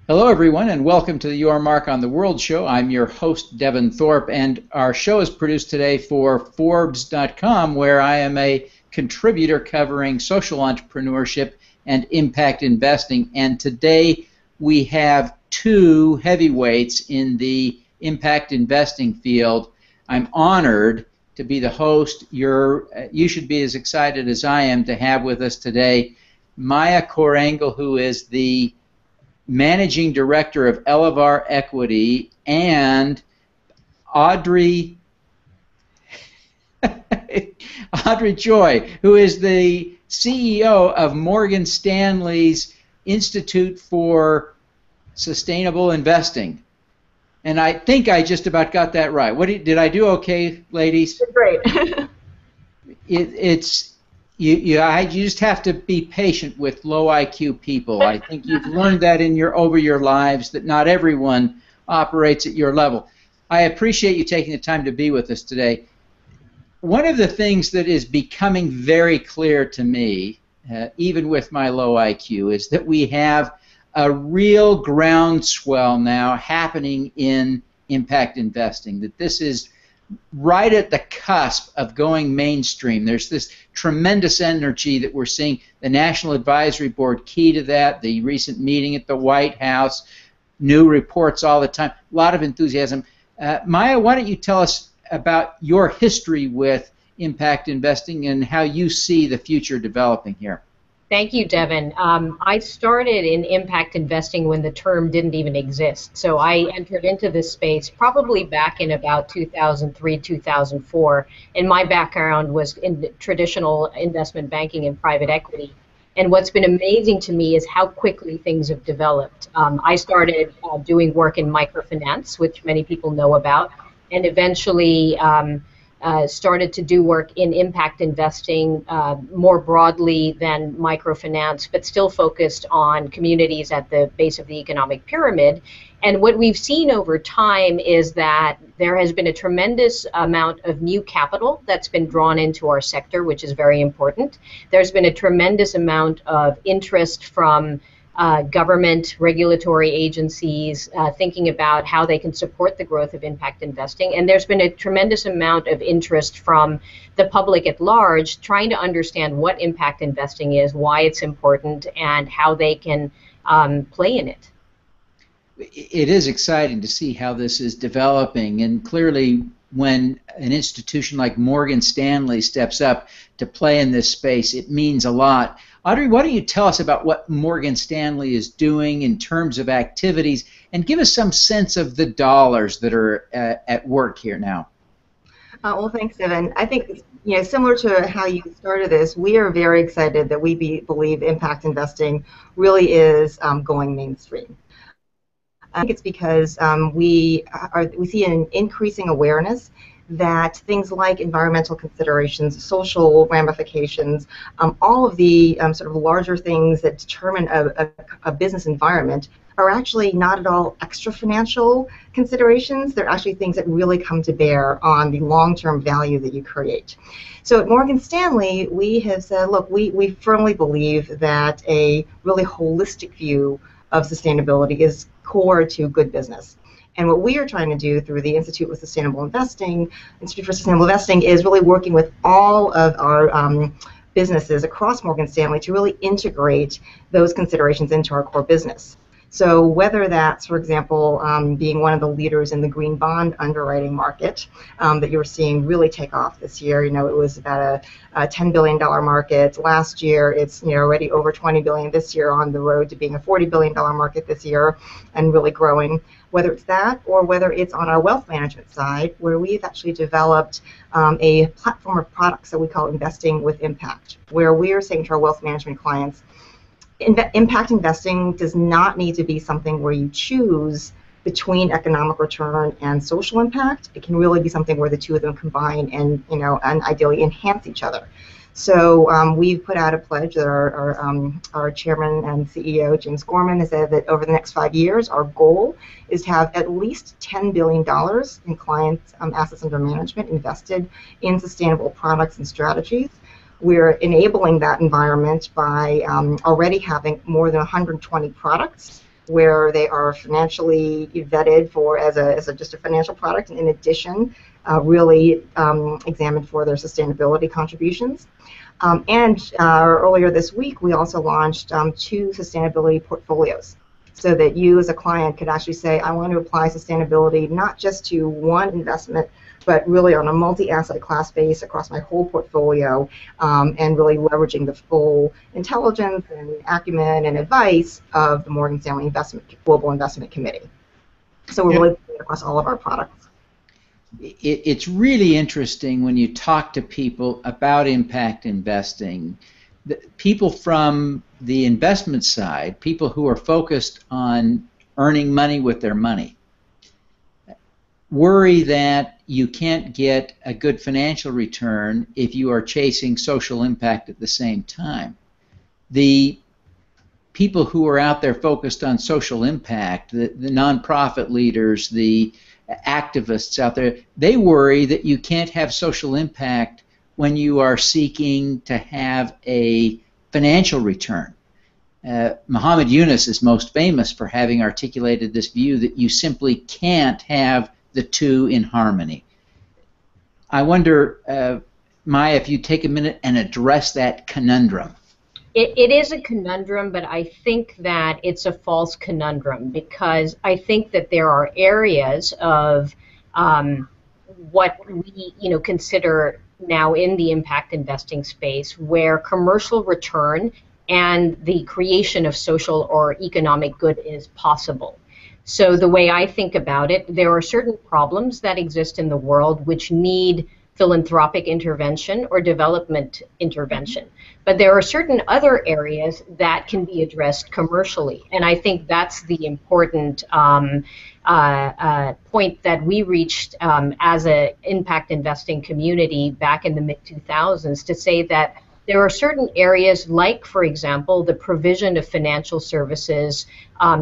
Hello, everyone, and welcome to the Your Mark on the World show. I'm your host, Devin Thorpe, and our show is produced today for Forbes.com, where I am a contributor covering social entrepreneurship and impact investing. And today we have two heavyweights in the impact investing field. I'm honored to be the host. You should be as excited as I am to have with us today Maya Chorengel, who is the Managing Director of Elevar Equity, and Audrey Choi, who is the CEO of Morgan Stanley's Institute for Sustainable Investing. And I think I just about got that right. Did I do okay, ladies? Great. You just have to be patient with low IQ people. I think you've learned that over your lives, that not everyone operates at your level. I appreciate you taking the time to be with us today. One of the things that is becoming very clear to me, even with my low IQ, is that we have a real groundswell now happening in impact investing, that this is right at the cusp of going mainstream. There's this tremendous energy that we're seeing. The National Advisory Board key to that, the recent meeting at the White House, new reports all the time, a lot of enthusiasm. Maya, why don't you tell us about your history with impact investing and how you see the future developing here? Thank you, Devin. I started in impact investing when the term didn't even exist. So I entered into this space probably back in about 2003, 2004. And my background was in traditional investment banking and private equity. And what's been amazing to me is how quickly things have developed. I started doing work in microfinance, which many people know about, and eventually started to do work in impact investing more broadly than microfinance, but still focused on communities at the base of the economic pyramid. And what we've seen over time is that there has been a tremendous amount of new capital that's been drawn into our sector, which is very important. There's been a tremendous amount of interest from government regulatory agencies thinking about how they can support the growth of impact investing. And there's been a tremendous amount of interest from the public at large trying to understand what impact investing is, why it's important, and how they can play in it. It is exciting to see how this is developing, and clearly when an institution like Morgan Stanley steps up to play in this space, it means a lot. Audrey, why don't you tell us about what Morgan Stanley is doing in terms of activities, and give us some sense of the dollars that are at work here now. Well, thanks, Devin. I think, similar to how you started this, we are very excited that we believe impact investing really is going mainstream. I think it's because we see an increasing awareness that things like environmental considerations, social ramifications, all of the sort of larger things that determine a business environment are actually not at all extra financial considerations. They're actually things that really come to bear on the long-term value that you create. So at Morgan Stanley, we have said, look, we firmly believe that a really holistic view of sustainability is core to good business. And what we are trying to do through the Institute for Sustainable Investing is really working with all of our businesses across Morgan Stanley to really integrate those considerations into our core business. So whether that's, for example, being one of the leaders in the green bond underwriting market that you're seeing really take off this year. It was about a $10 billion market last year. It's already over $20 billion this year, on the road to being a $40 billion market this year, and really growing. Whether it's that, or whether it's on our wealth management side, where we've actually developed a platform of products that we call Investing with Impact, where we are saying to our wealth management clients, impact investing does not need to be something where you choose between economic return and social impact. It can really be something where the two of them combine and ideally enhance each other. So we've put out a pledge that our chairman and CEO, James Gorman, has said that over the next 5 years, our goal is to have at least $10 billion in clients' assets under management invested in sustainable products and strategies. We're enabling that environment by already having more than 120 products where they are financially vetted for as just a financial product, and in addition, really examined for their sustainability contributions. Earlier this week, we also launched 2 sustainability portfolios, so that you as a client could actually say, I want to apply sustainability not just to one investment, but really on a multi-asset class base across my whole portfolio, and really leveraging the full intelligence and acumen and advice of the Morgan Stanley Global Investment Committee. So we're really across all of our products. It's really interesting when you talk to people about impact investing. People from the investment side, people who are focused on earning money with their money, worry that you can't get a good financial return if you are chasing social impact at the same time. The people who are out there focused on social impact, the nonprofit leaders, the activists out there, they worry that you can't have social impact when you are seeking to have a financial return. Muhammad Yunus is most famous for having articulated this view that you simply can't have the two in harmony. I wonder, Maya, if you take a minute and address that conundrum. It is a conundrum, but I think that it's a false conundrum, because I think that there are areas of what we consider now in the impact investing space where commercial return and the creation of social or economic good is possible. So the way I think about it, there are certain problems that exist in the world which need philanthropic intervention or development intervention. But there are certain other areas that can be addressed commercially. And I think that's the important point that we reached as an impact investing community back in the mid-2000s, to say that there are certain areas, like, for example, the provision of financial services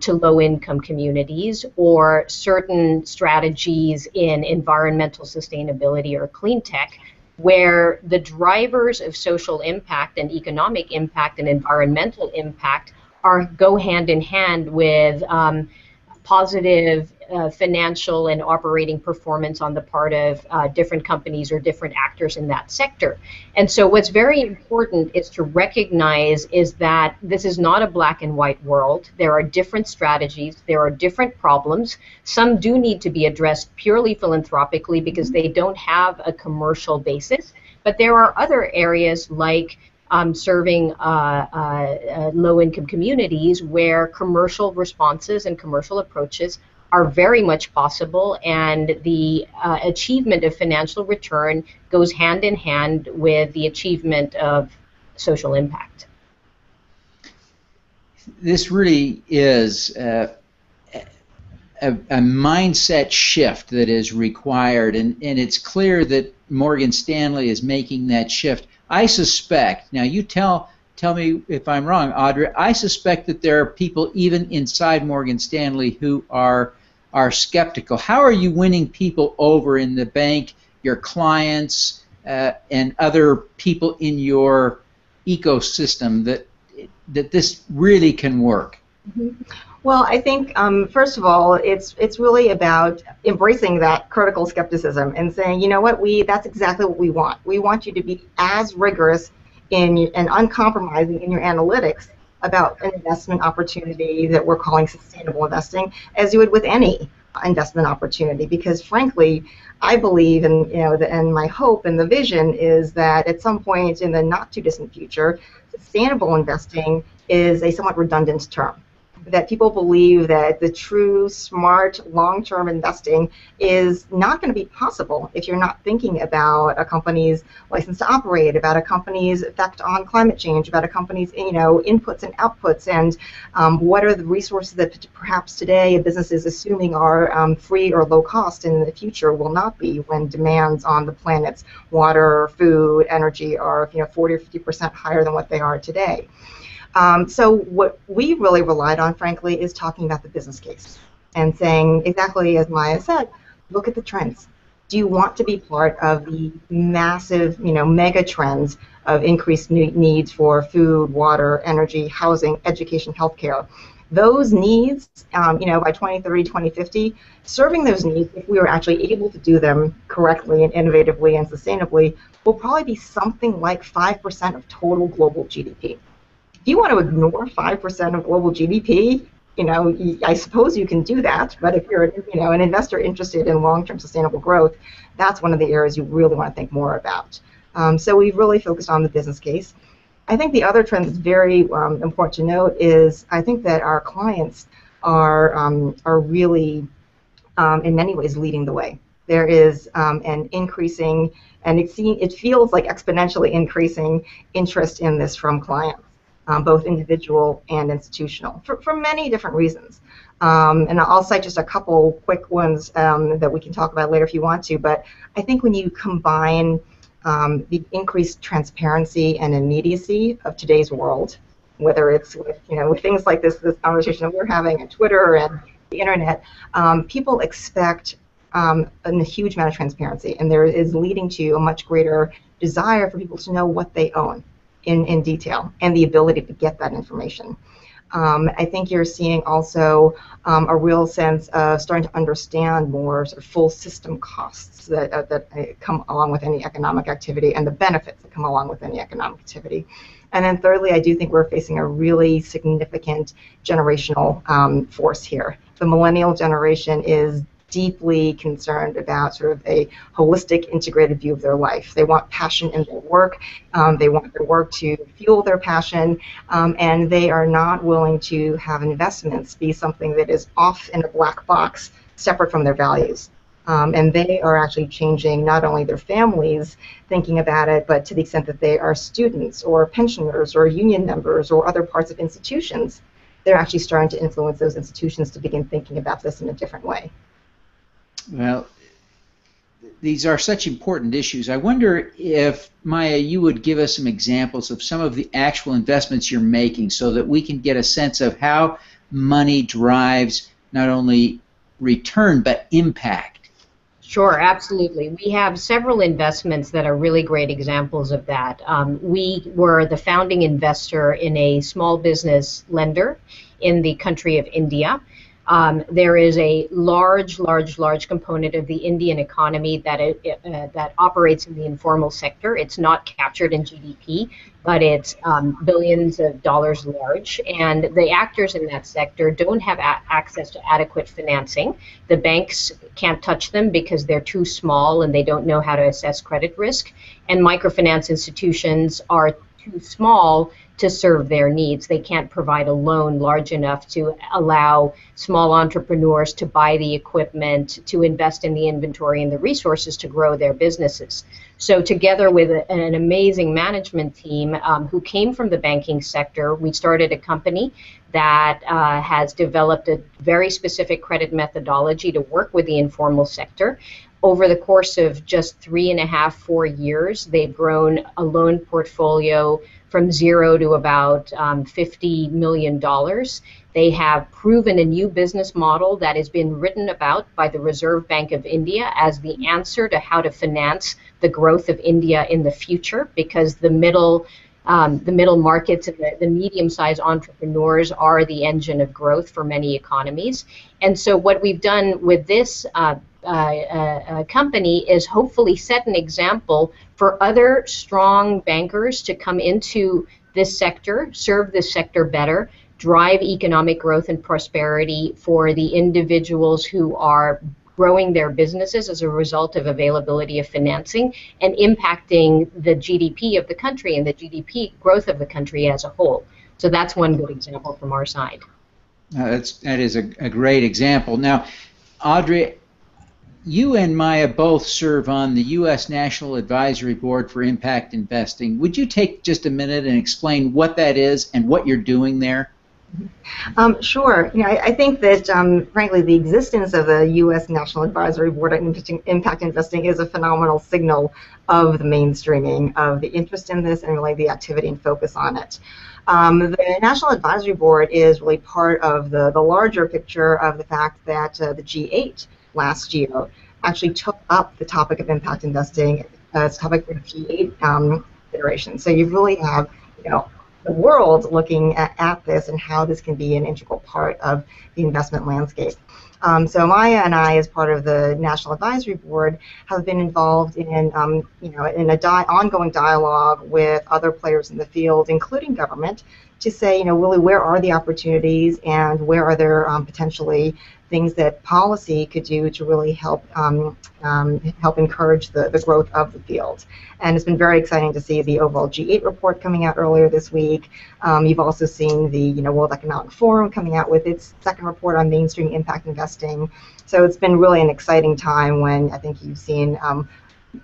to low-income communities, or certain strategies in environmental sustainability or clean tech, where the drivers of social impact and economic impact and environmental impact go hand in hand with positive financial and operating performance on the part of different companies or different actors in that sector. And so what's very important is to recognize is that this is not a black and white world. There are different strategies. There are different problems. Some do need to be addressed purely philanthropically because they don't have a commercial basis. But there are other areas like serving low-income communities where commercial responses and commercial approaches are very much possible, and the achievement of financial return goes hand in hand with the achievement of social impact. This really is a mindset shift that is required, and it's clear that Morgan Stanley is making that shift. I suspect, now you tell me if I'm wrong, Audrey, I suspect that there are people even inside Morgan Stanley who are skeptical. How are you winning people over in the bank, your clients, and other people in your ecosystem that this really can work? Mm-hmm. Well, I think, first of all, it's really about embracing that critical skepticism and saying, you know what, that's exactly what we want. We want you to be as rigorous and uncompromising in your analytics about an investment opportunity that we're calling sustainable investing as you would with any investment opportunity. Because frankly, I believe, and my hope and the vision is that at some point in the not too distant future, sustainable investing is a somewhat redundant term. That people believe that the true, smart, long-term investing is not going to be possible if you're not thinking about a company's license to operate, about a company's effect on climate change, about a company's inputs and outputs, and what are the resources that perhaps today a business is assuming are free or low cost, and in the future will not be when demands on the planet's water, food, energy are 40 or 50% higher than what they are today. So what we really relied on, frankly, is talking about the business case and saying, exactly as Maya said, look at the trends. Do you want to be part of the massive, mega trends of increased needs for food, water, energy, housing, education, healthcare. Those needs, by 2030, 2050, serving those needs, if we were actually able to do them correctly and innovatively and sustainably, will probably be something like 5% of total global GDP. If you want to ignore 5% of global GDP, I suppose you can do that, but if you're an investor interested in long-term sustainable growth, that's one of the areas you really want to think more about. So we've really focused on the business case. I think the other trend that's very important to note is I think that our clients are really, in many ways, leading the way. There is an increasing, and it feels like exponentially increasing interest in this from clients, both individual and institutional, for many different reasons. And I'll cite just a couple quick ones that we can talk about later if you want to, but I think when you combine the increased transparency and immediacy of today's world, whether it's with things like this conversation that we're having on Twitter and the internet, people expect a huge amount of transparency, and there is leading to a much greater desire for people to know what they own in detail and the ability to get that information. I think you're seeing also a real sense of starting to understand more sort of full system costs that come along with any economic activity and the benefits that come along with any economic activity. And then thirdly, I do think we're facing a really significant generational force here. The millennial generation is deeply concerned about sort of a holistic, integrated view of their life. They want passion in their work. They want their work to fuel their passion, and they are not willing to have investments be something that is off in a black box, separate from their values. And they are actually changing not only their families thinking about it, but to the extent that they are students or pensioners or union members or other parts of institutions, they're actually starting to influence those institutions to begin thinking about this in a different way. Well, these are such important issues. I wonder if, Maya, you would give us some examples of some of the actual investments you're making so that we can get a sense of how money drives not only return but impact. Sure, absolutely. We have several investments that are really great examples of that. We were the founding investor in a small business lender in the country of India. There is a large component of the Indian economy that operates in the informal sector. It's not captured in GDP, but it's billions of dollars large. And the actors in that sector don't have access to adequate financing. The banks can't touch them because they're too small and they don't know how to assess credit risk. And microfinance institutions are too small to serve their needs. They can't provide a loan large enough to allow small entrepreneurs to buy the equipment, to invest in the inventory and the resources to grow their businesses. So together with an amazing management team who came from the banking sector, we started a company that has developed a very specific credit methodology to work with the informal sector. Over the course of just 3.5, 4 years, they've grown a loan portfolio from zero to about $50 million. They have proven a new business model that has been written about by the Reserve Bank of India as the answer to how to finance the growth of India in the future, because the middle markets and the medium-sized entrepreneurs are the engine of growth for many economies. And so what we've done with this company is hopefully set an example for other strong bankers to come into this sector, serve this sector better, drive economic growth and prosperity for the individuals who are growing their businesses as a result of availability of financing and impacting the GDP of the country and the GDP growth of the country as a whole. So that's one good example from our side. That is a great example. Now, Audrey, you and Maya both serve on the U.S. National Advisory Board for Impact Investing. Would you take just a minute and explain what that is and what you're doing there? Sure. I think that, frankly, the existence of the U.S. National Advisory Board on Impact Investing is a phenomenal signal of the mainstreaming of the interest in this and really the activity and focus on it. The National Advisory Board is really part of the larger picture of the fact that the G8 last year actually took up the topic of impact investing as a topic for the G8 considerations. So you really have, the world looking at this and how this can be an integral part of the investment landscape. So Maya and I, as part of the National Advisory Board, have been involved in, in ongoing dialogue with other players in the field, including government, to say, really, where are the opportunities and where are there potentially things that policy could do to really help help encourage the growth of the field. And it's been very exciting to see the overall G8 report coming out earlier this week. You've also seen the World Economic Forum coming out with its second report on mainstream impact investing. So it's been really an exciting time when I think you've seen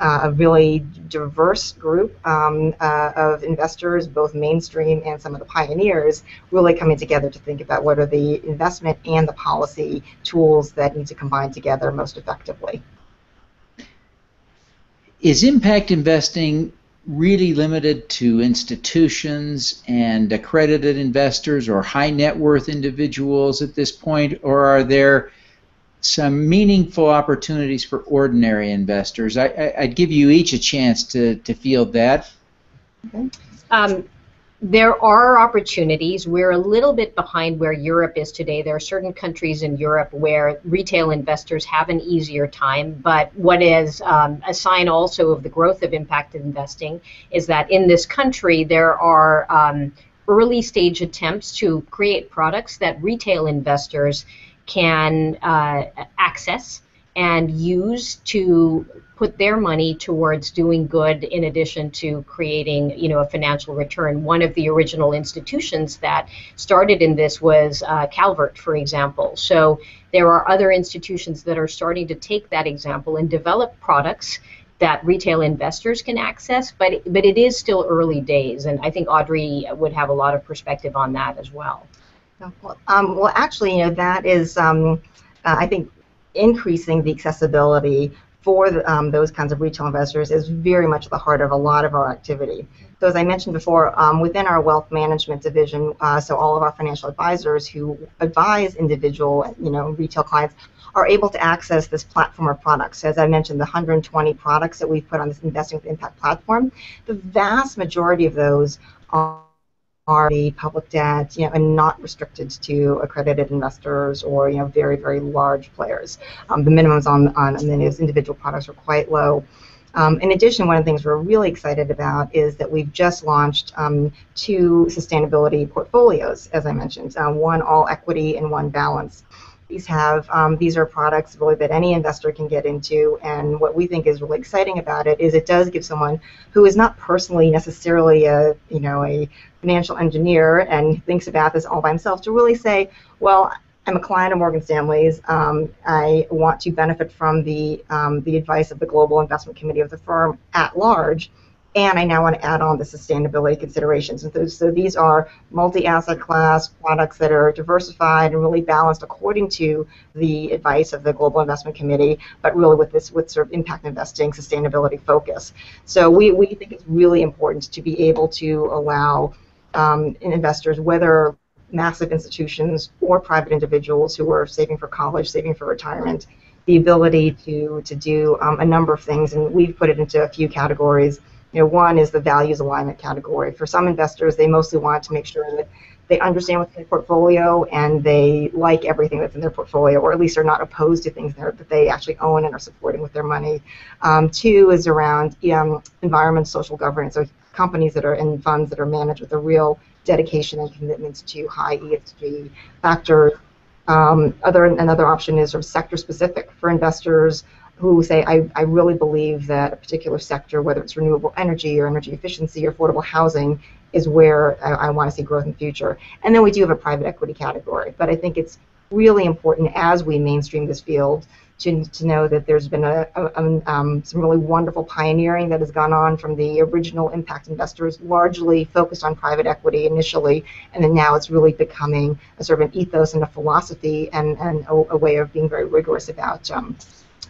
a really diverse group of investors, both mainstream and some of the pioneers, really coming together to think about what are the investment and the policy tools that need to combine together most effectively. Is impact investing really limited to institutions and accredited investors or high net worth individuals at this point, or are there some meaningful opportunities for ordinary investors? I'd give you each a chance to field that. Okay. There are opportunities. We're a little bit behind where Europe is today. There are certain countries in Europe where retail investors have an easier time, but what is a sign also of the growth of impact investing is that in this country there are early stage attempts to create products that retail investors can access and use to put their money towards doing good in addition to creating, a financial return. One of the original institutions that started in this was Calvert, for example. So there are other institutions that are starting to take that example and develop products that retail investors can access, but it is still early days, and I think Audrey would have a lot of perspective on that as well. Well, actually, that is, I think, increasing the accessibility for those kinds of retail investors is very much at the heart of a lot of our activity. So as I mentioned before, within our wealth management division, so all of our financial advisors who advise individual, retail clients are able to access this platform of products. As I mentioned, the 120 products that we've put on this Investing with Impact platform, the vast majority of those are the public debt, and not restricted to accredited investors or, very, very large players. The minimums on those individual products are quite low. In addition, one of the things we're really excited about is that we've just launched 2 sustainability portfolios, as I mentioned, one all equity and one balance. These are products really that any investor can get into, and what we think is really exciting about it is it does give someone who is not personally necessarily a financial engineer and thinks about this all by himself to really say, well, I'm a client of Morgan Stanley's. I want to benefit from the advice of the Global Investment Committee of the firm at large, and I now want to add on the sustainability considerations. And so these are multi-asset class products that are diversified and really balanced according to the advice of the Global Investment Committee, but really with sort of impact investing, sustainability focus. So we think it's really important to be able to allow investors, whether massive institutions or private individuals who are saving for college, saving for retirement, the ability to do a number of things, and we've put it into a few categories. One is the values alignment category. For some investors, they mostly want to make sure that they understand what's in their portfolio and they like everything that's in their portfolio, or at least are not opposed to things that they actually own and are supporting with their money. 2 is around environment, social governance, so companies that are in funds that are managed with a real dedication and commitments to high ESG factors. Another option is sort of sector specific for investors who say, I really believe that a particular sector, whether it's renewable energy or energy efficiency or affordable housing, is where I want to see growth in the future. And then we do have a private equity category. But I think it's really important as we mainstream this field to know that there's been some really wonderful pioneering that has gone on from the original impact investors, largely focused on private equity initially, and then now it's really becoming a sort of an ethos and a philosophy and a way of being very rigorous about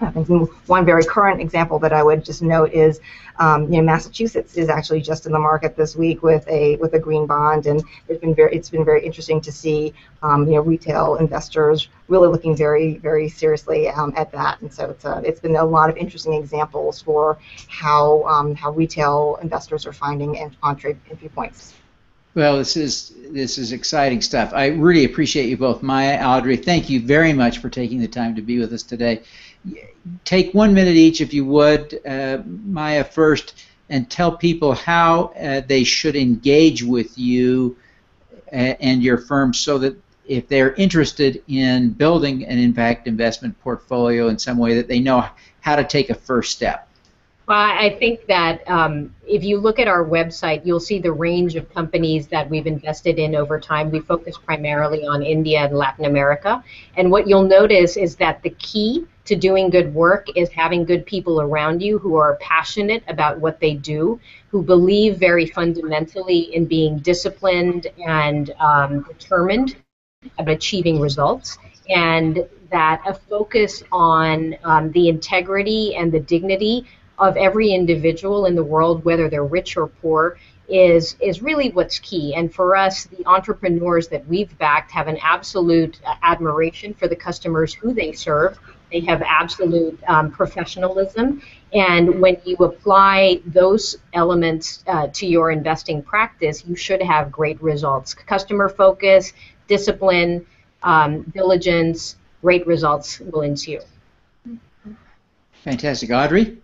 I think one very current example that I would just note is, Massachusetts is actually just in the market this week with a green bond, and it's been very interesting to see, retail investors really looking very, very seriously at that. And so it's been a lot of interesting examples for how retail investors are finding on-trade entry points. Well, this is exciting stuff. I really appreciate you both. Maya, Audrey, thank you very much for taking the time to be with us today. Take 1 minute each, if you would, Maya first, and tell people how they should engage with you and your firm so that if they're interested in building an impact investment portfolio in some way, that they know how to take a first step. Well, I think that if you look at our website, you'll see the range of companies that we've invested in over time. We focus primarily on India and Latin America. And what you'll notice is that the key to doing good work is having good people around you who are passionate about what they do, who believe very fundamentally in being disciplined and determined about achieving results, and that a focus on the integrity and the dignity of every individual in the world, whether they're rich or poor, is really what's key. And for us, the entrepreneurs that we've backed have an absolute admiration for the customers who they serve. They have absolute professionalism. And when you apply those elements to your investing practice, you should have great results. Customer focus, discipline, diligence, great results will ensue. Fantastic. Audrey?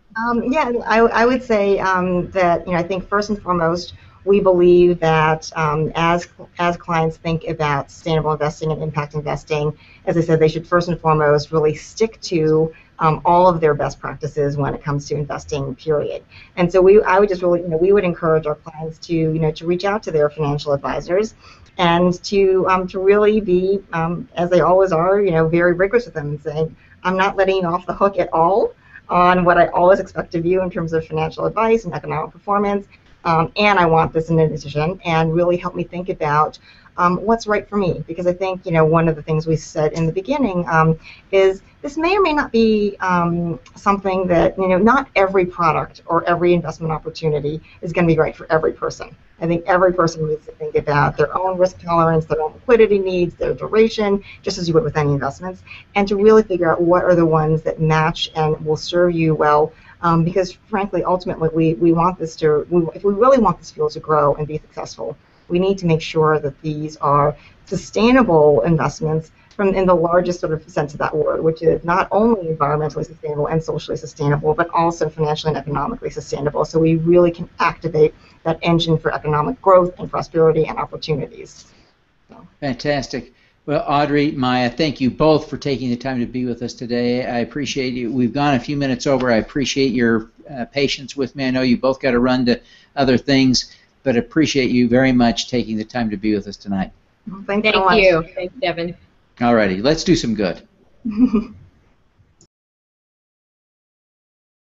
Yeah, I would say that I think first and foremost we believe that as clients think about sustainable investing and impact investing, as I said, they should first and foremost really stick to all of their best practices when it comes to investing, period. And so I would just really we would encourage our clients to to reach out to their financial advisors and to really be as they always are very rigorous with them and saying, I'm not letting you off the hook at all on what I always expect of you in terms of financial advice and economic performance, and I want this in addition, and really help me think about what's right for me. Because I think one of the things we said in the beginning is this may or may not be something that not every product or every investment opportunity is going to be right for every person. I think every person needs to think about their own risk tolerance, their own liquidity needs, their duration, just as you would with any investments, and to really figure out what are the ones that match and will serve you well. Because frankly, ultimately, we want this if we really want this field to grow and be successful, we need to make sure that these are sustainable investments in the largest sort of sense of that word, which is not only environmentally sustainable and socially sustainable, but also financially and economically sustainable. So we really can activate that engine for economic growth and prosperity and opportunities. So. Fantastic. Well, Audrey, Maya, thank you both for taking the time to be with us today. I appreciate you. We've gone a few minutes over. I appreciate your patience with me. I know you both got to run to other things, but appreciate you very much taking the time to be with us tonight. Thank you. Thanks, Devin. All righty, let's do some good.